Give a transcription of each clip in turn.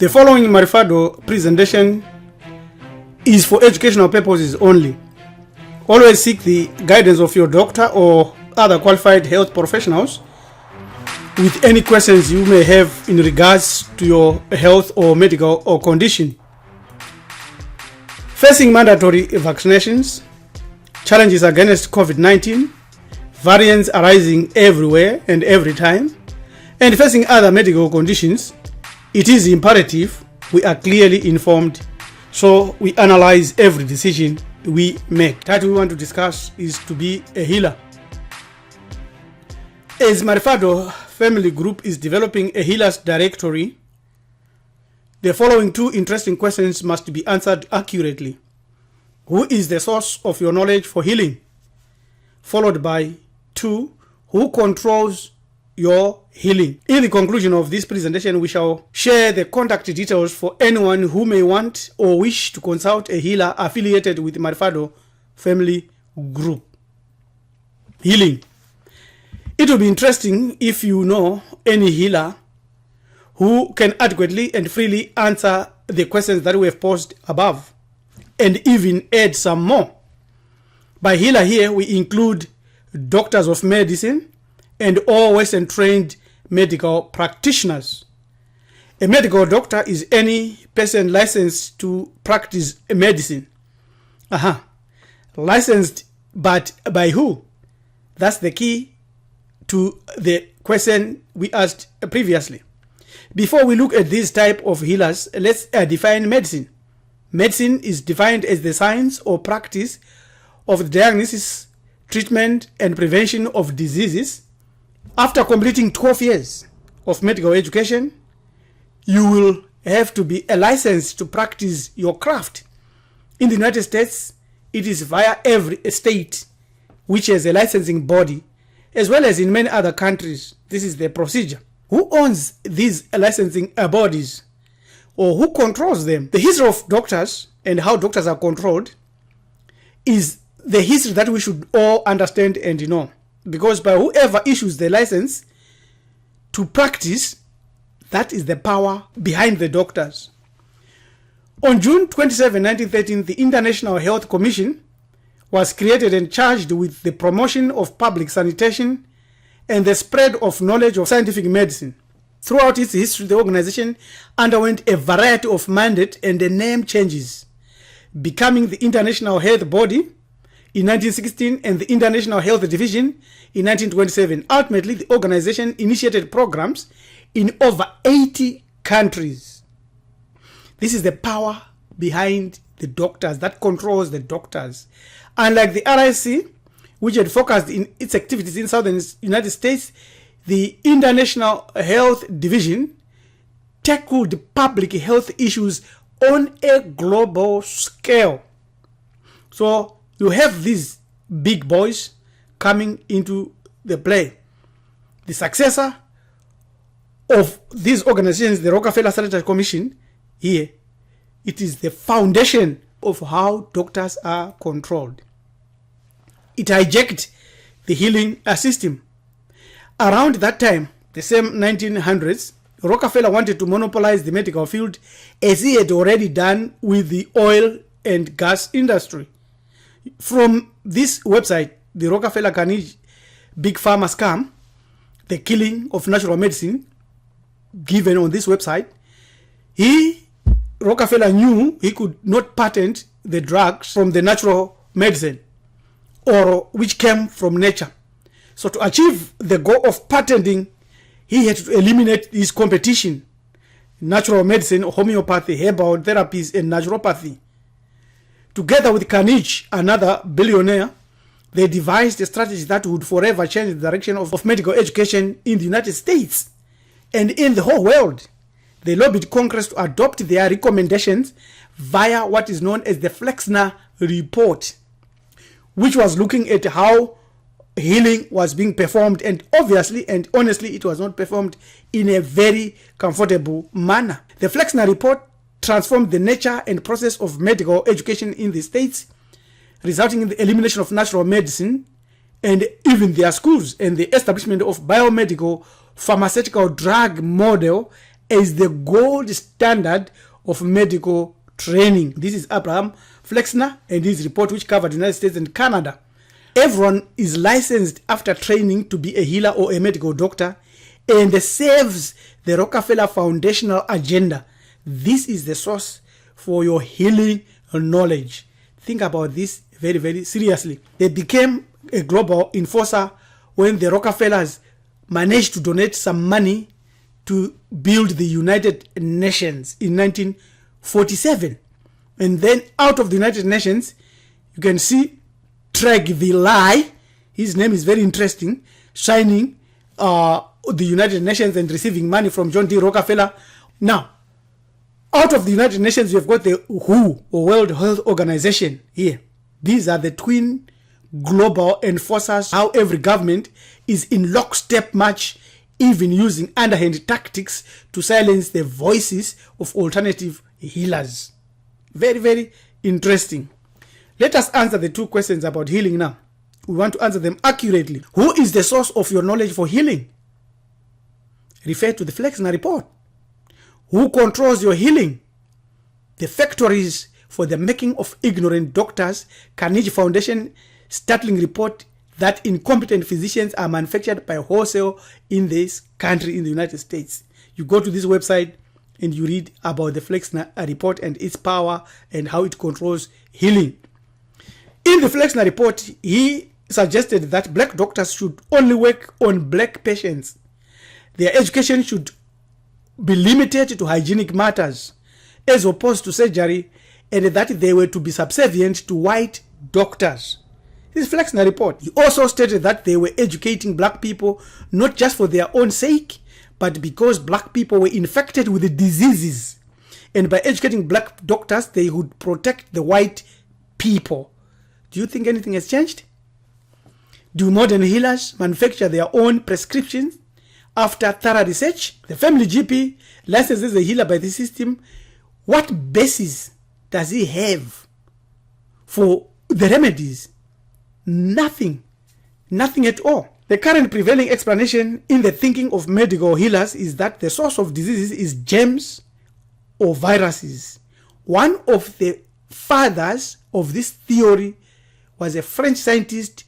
The following Maarifado presentation is for educational purposes only. Always seek the guidance of your doctor or other qualified health professionals with any questions you may have in regards to your health or medical or condition. Facing mandatory vaccinations, challenges against COVID-19, variants arising everywhere and every time, and facing other medical conditions, it is imperative we are clearly informed, so we analyze every decision we make. The title we want to discuss is to be a healer. As Maarifado Family Group is developing a healer's directory, the following two interesting questions must be answered accurately. Who is the source of your knowledge for healing? Followed by 2, who controls your healing? In the conclusion of this presentation, we shall share the contact details for anyone who may want or wish to consult a healer affiliated with Maarifado Family Group. Healing. It will be interesting if you know any healer who can adequately and freely answer the questions that we have posed above, and even add some more. By healer here, we include doctors of medicine and all Western trained medical practitioners. A medical doctor is any person licensed to practice medicine. Licensed, but by who? That's the key to the question we asked previously. Before we look at this type of healers, let's define medicine. Medicine is defined as the science or practice of the diagnosis, treatment, and prevention of diseases. After completing 12 years of medical education, you will have to be licensed to practice your craft. In the United States, it is via every state which has a licensing body, as well as in many other countries. This is the procedure. Who owns these licensing bodies, or who controls them? The history of doctors and how doctors are controlled is the history that we should all understand and know. Because by whoever issues the license to practice, that is the power behind the doctors. On June 27, 1913, the International Health Commission was created and charged with the promotion of public sanitation and the spread of knowledge of scientific medicine. Throughout its history, the organization underwent a variety of mandate and name changes, becoming the International Health Body in 1916 and the International Health Division in 1927. Ultimately, the organization initiated programs in over 80 countries. This is the power behind the doctors that controls the doctors. Unlike the RIC, which had focused in its activities in southern United States, the International Health Division tackled public health issues on a global scale. So you have these big boys coming into the play. The successor of these organizations, the Rockefeller-Carnegie Commission, here, it is the foundation of how doctors are controlled. It hijacked the healing system. Around that time, the same 1900s, Rockefeller wanted to monopolize the medical field as he had already done with the oil and gas industry. From this website, the Rockefeller-Carnegie Big Pharma scam, the killing of natural medicine, given on this website, Rockefeller knew he could not patent the drugs from the natural medicine or which came from nature. So to achieve the goal of patenting, he had to eliminate his competition: natural medicine, homeopathy, herbal therapies, and naturopathy. Together with Carnegie, another billionaire, they devised a strategy that would forever change the direction of medical education in the United States and in the whole world. They lobbied Congress to adopt their recommendations via what is known as the Flexner Report, which was looking at how healing was being performed, and obviously and honestly it was not performed in a very comfortable manner. The Flexner Report transformed the nature and process of medical education in the States, resulting in the elimination of natural medicine and even their schools, and the establishment of biomedical pharmaceutical drug model as the gold standard of medical training. This is Abraham Flexner and his report, which covered the United States and Canada. Everyone is licensed after training to be a healer or a medical doctor, and serves the Rockefeller foundational agenda. This is the source for your healing knowledge. Think about this very, very seriously. They became a global enforcer when the Rockefellers managed to donate some money to build the United Nations in 1947. And then out of the United Nations, you can see Treg, his name is very interesting, signing the United Nations and receiving money from John D. Rockefeller. Now, out of the United Nations, you've got the WHO, or World Health Organization, here. These are the twin global enforcers, how every government is in lockstep march, even using underhand tactics to silence the voices of alternative healers. Very, very interesting. Let us answer the two questions about healing now. We want to answer them accurately. Who is the source of your knowledge for healing? Refer to the Flexner report. Who controls your healing? The factories for the making of ignorant doctors. Carnegie Foundation startling report that incompetent physicians are manufactured by wholesale in this country, in the United States. You go to this website and you read about the Flexner report and its power and how it controls healing. In the Flexner report, he suggested that black doctors should only work on black patients. Their education should be limited to hygienic matters as opposed to surgery, and that they were to be subservient to white doctors. This is Flexner report. He also stated that they were educating black people not just for their own sake, but because black people were infected with the diseases. And by educating black doctors, they would protect the white people. Do you think anything has changed? Do modern healers manufacture their own prescriptions after thorough research? The family GP licenses a healer by the system. What basis does he have for the remedies? Nothing. Nothing at all. The current prevailing explanation in the thinking of medical healers is that the source of diseases is germs or viruses. One of the fathers of this theory was a French scientist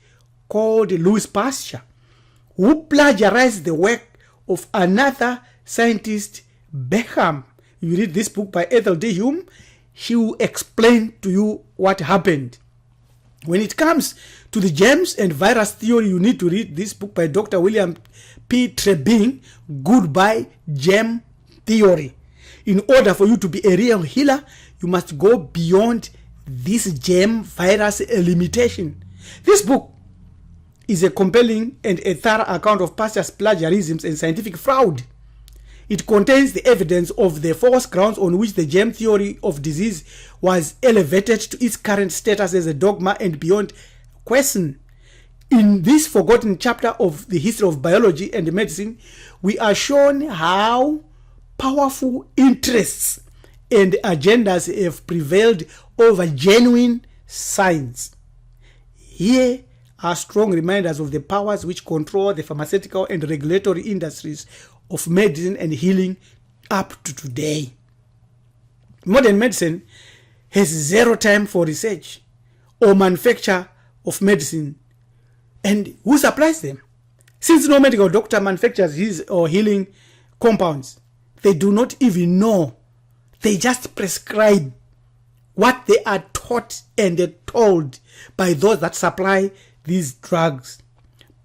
called Louis Pasteur, who plagiarized the work of another scientist, Beckham. You read this book by Ethel D. Hume, she will explain to you what happened. When it comes to the germs and virus theory, you need to read this book by Dr. William P. Trebing, Goodbye Germ Theory. In order for you to be a real healer, you must go beyond this germ virus limitation. This book is a compelling and a thorough account of Pasteur's plagiarisms and scientific fraud. It contains the evidence of the false grounds on which the germ theory of disease was elevated to its current status as a dogma and beyond question. In this forgotten chapter of the history of biology and medicine, we are shown how powerful interests and agendas have prevailed over genuine science. Here are strong reminders of the powers which control the pharmaceutical and regulatory industries of medicine and healing up to today. Modern medicine has zero time for research or manufacture of medicine. And who supplies them? Since no medical doctor manufactures his or healing compounds, they do not even know. They just prescribe what they are taught and told by those that supply these drugs.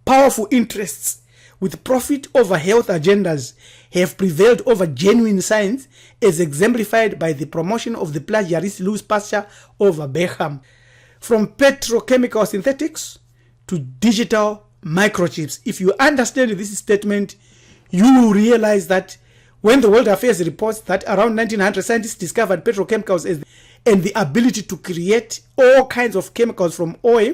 Powerful interests with profit over health agendas have prevailed over genuine science, as exemplified by the promotion of the plagiarist Louis Pasteur over Beckham. From petrochemical synthetics to digital microchips. If you understand this statement, you will realize that when the World Affairs reports that around 1900 scientists discovered petrochemicals and the ability to create all kinds of chemicals from oil,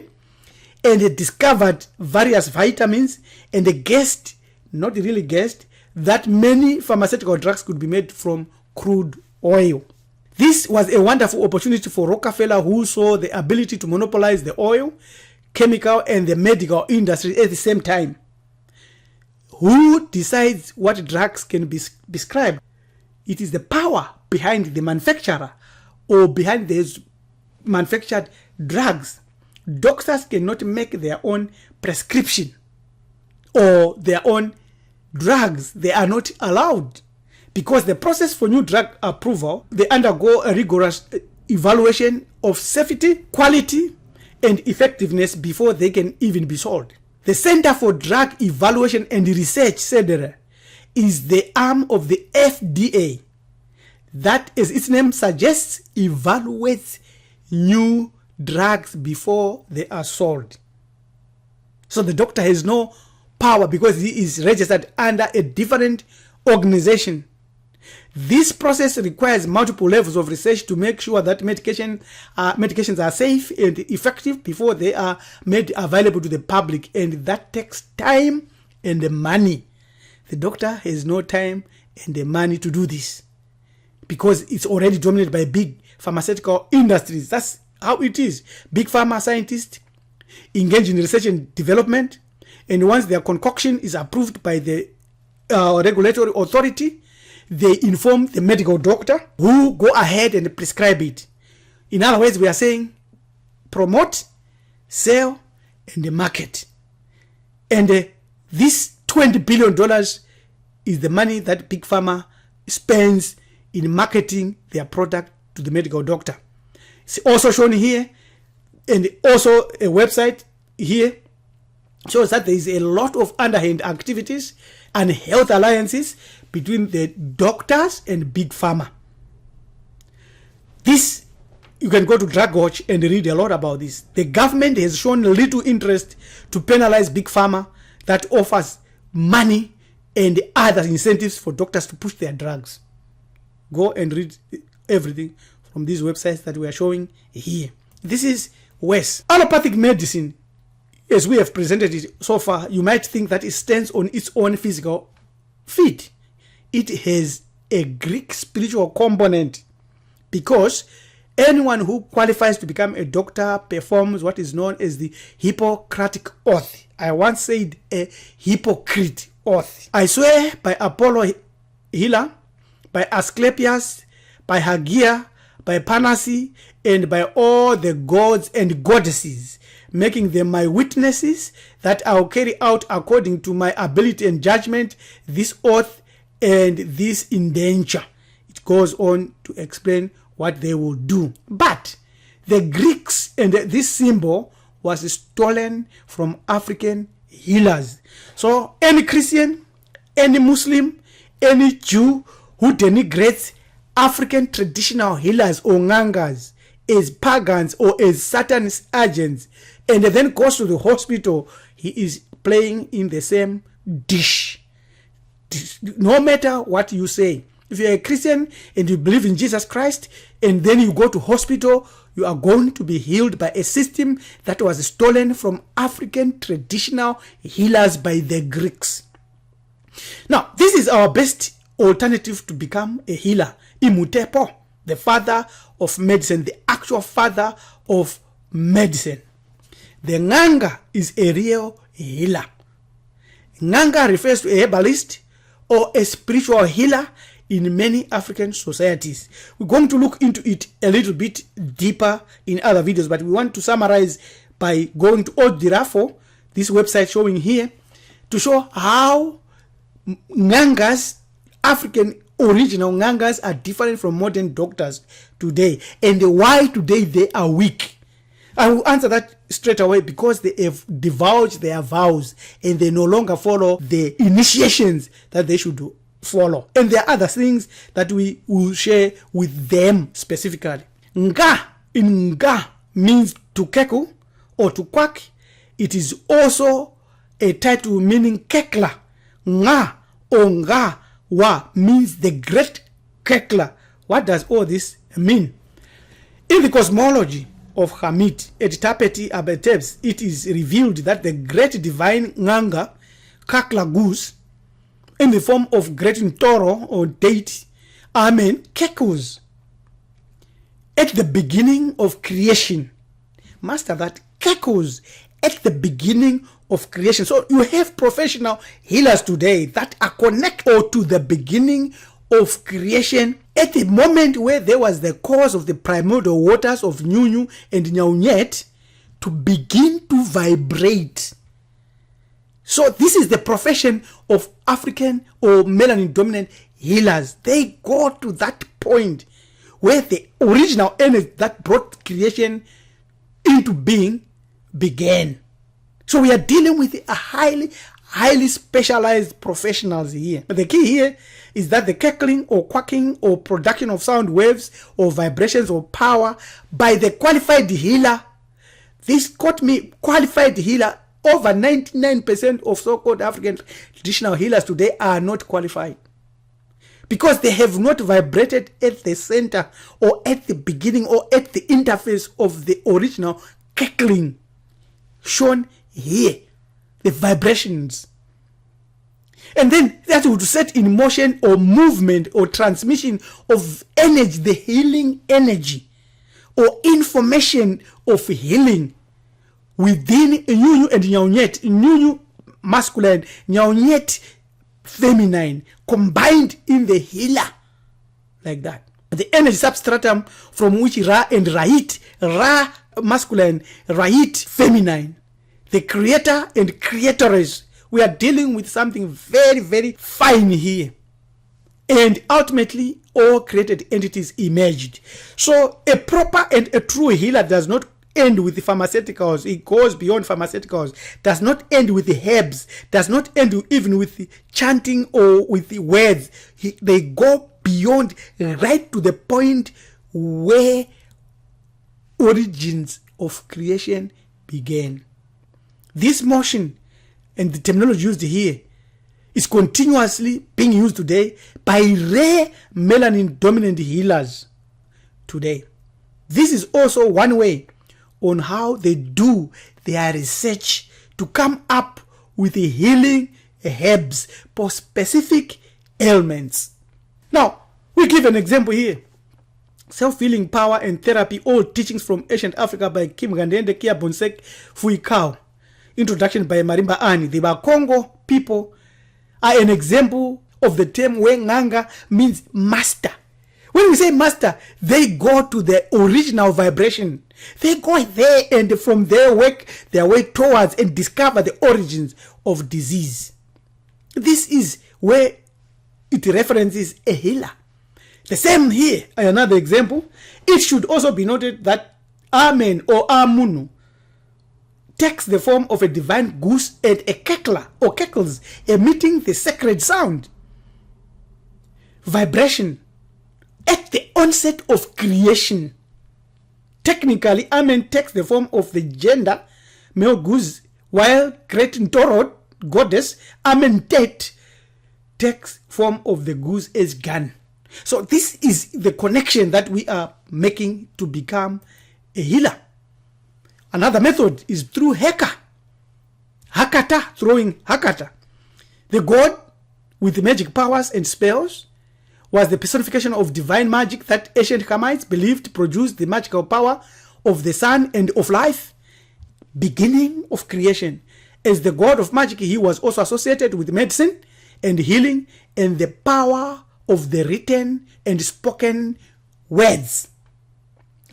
and they discovered various vitamins, and they guessed, not really guessed, that many pharmaceutical drugs could be made from crude oil. This was a wonderful opportunity for Rockefeller, who saw the ability to monopolize the oil, chemical, and the medical industry at the same time. Who decides what drugs can be prescribed? It is the power behind the manufacturer or behind these manufactured drugs. Doctors cannot make their own prescription or their own drugs. They are not allowed, because the process for new drug approval, they undergo a rigorous evaluation of safety, quality, and effectiveness before they can even be sold. The Center for Drug Evaluation and Research, CDR, is the arm of the FDA that, as its name suggests, evaluates new drugs before they are sold. So the doctor has no power because he is registered under a different organization. This process requires multiple levels of research to make sure that medications are safe and effective before they are made available to the public, and that takes time and money. The doctor has no time and the money to do this because it's already dominated by big pharmaceutical industries. That's how it is. Big pharma scientists engage in research and development, and once their concoction is approved by the regulatory authority, they inform the medical doctor who go ahead and prescribe it. In other words, we are saying promote, sell, and market. And this $20 billion is the money that Big Pharma spends in marketing their product to the medical doctor. It's also shown here, and also a website here shows that there is a lot of underhand activities and health alliances between the doctors and Big Pharma. This, you can go to Drug Watch and read a lot about this. The government has shown little interest to penalize Big Pharma that offers money and other incentives for doctors to push their drugs. Go and read everything from these websites that we are showing here. This is West. Allopathic medicine, as we have presented it so far, you might think that it stands on its own physical feet. It has a Greek spiritual component, because anyone who qualifies to become a doctor performs what is known as the Hippocratic Oath. I once said a hypocrite oath. I swear by Apollo healer, by Asclepius, by Hagia, by Panacea, and by all the gods and goddesses, making them my witnesses, that I will carry out according to my ability and judgment this oath and this indenture. It goes on to explain what they will do. But the Greeks, and this symbol was stolen from African healers. So any Christian, any Muslim, any Jew who denigrates African traditional healers or ngangas as pagans or as Satan's agents, and then goes to the hospital, he is playing in the same dish. No matter what you say, if you're a Christian and you believe in Jesus Christ, and then you go to hospital, you are going to be healed by a system that was stolen from African traditional healers by the Greeks. Now, this is our best alternative to become a healer. Immutable, the father of medicine, the actual father of medicine. The Nganga is a real healer. Nganga refers to a herbalist or a spiritual healer in many African societies. We're going to look into it a little bit deeper in other videos, but we want to summarize by going to Odirafo, this website showing here, to show how Ngangas, African original Ngangas, are different from modern doctors today, and why today they are weak. I will answer that straight away, because they have divulged their vows and they no longer follow the initiations that they should follow. And there are other things that we will share with them specifically. Nga in Nga means to keku or to quack. It is also a title meaning kekla. Nga or Nga wa means the great kekla. What does all this mean? In the cosmology of Hamid et Tapeti Abetebs, it is revealed that the great divine Nganga, Kakla goose, in the form of great Toro or deity, Amen, Kekus. At the beginning of creation, master that, Kekus, at the beginning of creation. So you have professional healers today that are connected to the beginning of creation at the moment where there was the cause of the primordial waters of Nyunyu and Nyaunyet to begin to vibrate. So this is the profession of African or melanin dominant healers. They go to that point where the original energy that brought creation into being began. So we are dealing with a highly specialized professionals here. But the key here is that the cackling or quacking or production of sound waves or vibrations or power by the qualified healer. This got me qualified healer. Over 99% of so-called African traditional healers today are not qualified because they have not vibrated at the center or at the beginning or at the interface of the original cackling shown here, the vibrations. And then that would set in motion or movement or transmission of energy, the healing energy or information of healing within Nyunyu and Nyaunyet. Nyunyu masculine, Nyaunyet feminine, combined in the healer, like that. The energy substratum from which Ra and Rait, Ra masculine, Rait feminine, the creator and creatoress. We are dealing with something very, very fine here. And ultimately, all created entities emerged. So a proper and a true healer does not end with the pharmaceuticals. It goes beyond pharmaceuticals. Does not end with the herbs. Does not end even with the chanting or with the words. They go beyond, right to the point where origins of creation began. This motion and the terminology used here is continuously being used today by rare melanin dominant healers today. This is also one way on how they do their research to come up with the healing herbs for specific ailments. Now, we give an example here. Self-healing power and therapy, all teachings from ancient Africa by Kim Gandende, Kia Bonsek, Fui Kao. Introduction by Marimba Ani. The Bakongo people are an example of the term where Nganga means master. When we say master, they go to the original vibration. They go there and from there work their way towards and discover the origins of disease. This is where it references a healer. The same here, another example. It should also be noted that Amen or Amunu takes the form of a divine goose and a cackler or cackles, emitting the sacred sound. Vibration at the onset of creation. Technically, Amen takes the form of the gender, male goose, while great Ntorod, goddess, Amentet, takes form of the goose as gun. So this is the connection that we are making to become a healer. Another method is through Hakka Hakata, throwing Hakata. The god with magic powers and spells was the personification of divine magic that ancient Hamites believed produced the magical power of the sun and of life, beginning of creation. As the god of magic, he was also associated with medicine and healing and the power of the written and spoken words.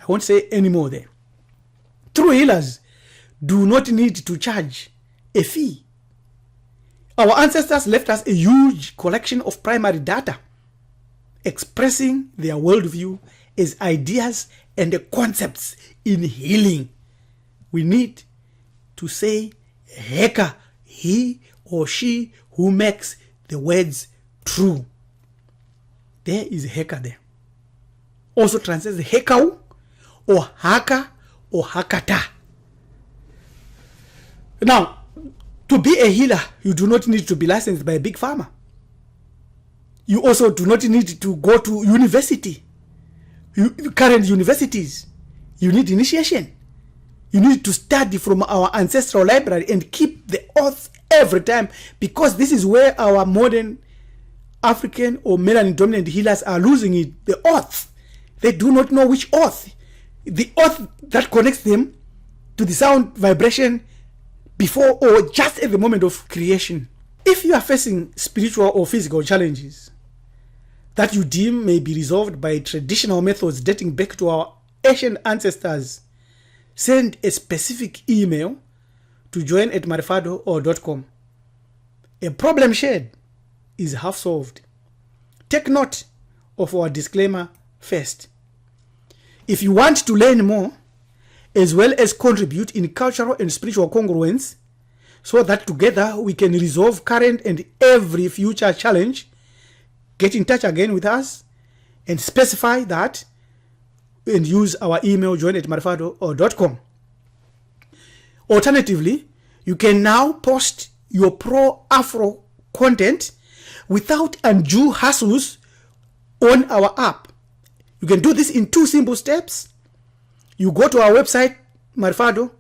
I won't say any more there. True healers do not need to charge a fee. Our ancestors left us a huge collection of primary data expressing their worldview as ideas and concepts in healing. We need to say Heka, he or she who makes the words true. There is Heka there. Also translates Hekau or Hakka or Hakata. Now, to be a healer, you do not need to be licensed by a big pharma. You also do not need to go to university, current universities. You need initiation. You need to study from our ancestral library and keep the oath every time, because this is where our modern African or melanin dominant healers are losing it. The oath. They do not know which oath. The oath that connects them to the sound vibration before or just at the moment of creation. If you are facing spiritual or physical challenges, that you deem may be resolved by traditional methods dating back to our ancient ancestors, send a specific email to join@maarifado.com. A problem shared is half solved. Take note of our disclaimer first. If you want to learn more, as well as contribute in cultural and spiritual congruence, so that together we can resolve current and every future challenge, get in touch again with us and specify that and use our email join@maarifado.com. Alternatively, you can now post your pro-Afro content without undue hassles on our app. You can do this in 2 simple steps. You go to our website, Maarifado,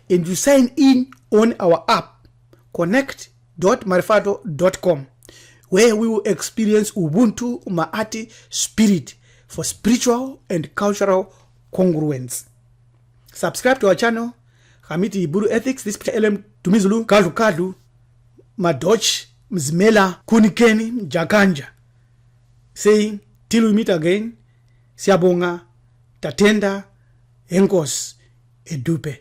and you sign in on our app, connect.maarifado.com, where we will experience Ubuntu Maati spirit for spiritual and cultural congruence. Subscribe to our channel, Hamiti Iburu Ethics, this LM Tumizulu, Kadu, Madoch, Mzmela, Kunikeni, Jakanja, saying, till we meet again, Siabonga, Tatenda, Enkos, Edupe.